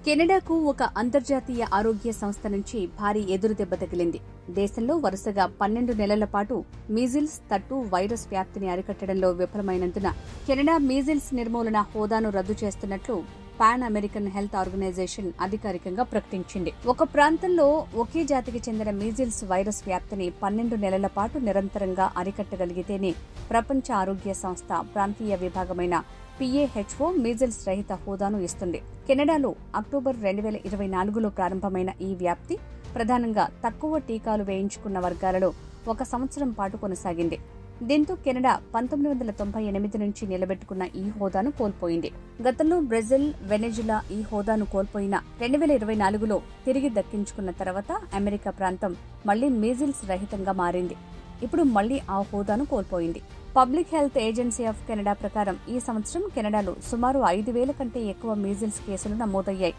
కెనడాకు ఒక అంతర్జాతీయ ఆరోగ్య సంస్థ నుంచి భారీ ఎదురుదెబ్బ తగిలింది. దేశంలో వరుసగా 12 నెలల పాటు మీజిల్స్ తట్టు వైరస్ వ్యాప్తిని అరికట్టడంలో విఫలమైనందున కెనడా మీజిల్స్ నిర్మూలన హోదాను రద్దు చేస్తున్నట్లు పాన్ అమెరికన్ హెల్త్ ఆర్గనైజేషన్ అధికారికంగా ప్రకటించింది. ఒక ప్రాంతంలో ఒకే జాతికి చెందిన మీజిల్స్ వైరస్ వ్యాప్తిని 12 నెలల పాటు నిరంతరంగా అరికట్టగలిగితేనే ప్రపంచ ఆరోగ్య సంస్థ ప్రాంతీయ విభాగమైన PAHO మీజిల్స్ రహిత హోదాను ఇస్తుంది. కెనడాలో అక్టోబర్ 2024లో ప్రారంభమైన ఈ వ్యాప్తి ప్రధానంగా తక్కువ టీకాలు వేయించుకున్న వర్గాలలో 1 సంవత్సరం పాటు కొనసాగింది. దీంతో కెనడా 1998 నుంచి నిలబెట్టుకున్న ఈ హోదాను కోల్పోయింది. గతంలో బ్రెజిల్, వెనెజులా ఈ హోదాను కోల్పోయిన 2024లో తిరిగి దక్కించుకున్న తర్వాత అమెరికా ప్రాంతం మళ్లీ మీజిల్స్ రహితంగా మారింది. ఇప్పుడు మళ్లీ ఆ హోదాను కోల్పోయింది. Public health agency of Canada ప్రకారం ఈ సంవత్సరం కెనడాలో సుమారు 5,000 కంటే ఎక్కువ మీజిల్స్ కేసులు నమోదయ్యాయి.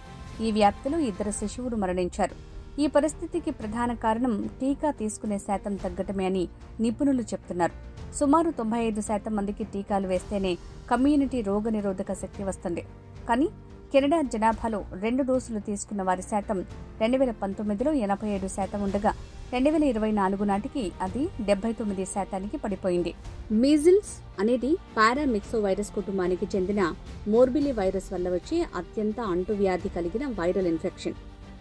ఈ వ్యాప్తిలో 2 శిశువులు మరణించారు. ఈ పరిస్థితికి ప్రధాన కారణం టీకా తీసుకునే శాతం తగ్గటమే అని నిపుణులు చెబుతున్నారు. సుమారు 95% మందికి టీకాలు వేస్తేనే కమ్యూనిటీ రోగనిరోధక శక్తి వస్తుంది. కానీ కెనడా జనాభాలో 2 డోసులు తీసుకున్న వారి శాతం 2019లో 87% ఉండగా 2024 నాటికి అది 79% పడిపోయింది. మీజిల్స్ అనేది పారామిక్సో వైరస్ కుటుంబానికి చెందిన మోర్బిలి వైరస్ వల్ల వచ్చే అత్యంత అంటువ్యాధి కలిగిన వైరల్ ఇన్ఫెక్షన్.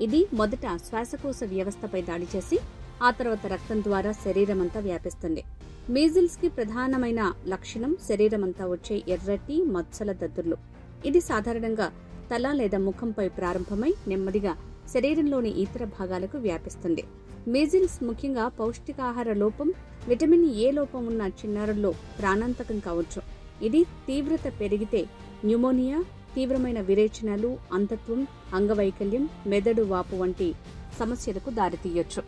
ఇది మొదట శ్వాసకోశ వ్యవస్థపై దాడి చేసి ఆ తర్వాత రక్తం ద్వారా శరీరమంతా వ్యాపిస్తుంది. మీజిల్స్ కి ప్రధానమైన లక్షణం శరీరమంతా వచ్చే ఎర్రటి మచ్చల దద్దుర్లు. ఇది సాధారణంగా తల లేదా ముఖంపై ప్రారంభమై నెమ్మదిగా శరీరంలోని ఇతర భాగాలకు వ్యాపిస్తుంది. మీజిల్స్ ముఖ్యంగా పౌష్టికాహార లోపం, విటమిన్ ఏ లోపం ఉన్న చిన్నారుల్లో ప్రాణాంతకం కావచ్చు. ఇది తీవ్రత పెరిగితే న్యూమోనియా, తీవ్రమైన విరేచనాలు, అంధత్వం, అంగవైకల్యం, మెదడు వాపు వంటి సమస్యలకు దారితీయొచ్చు.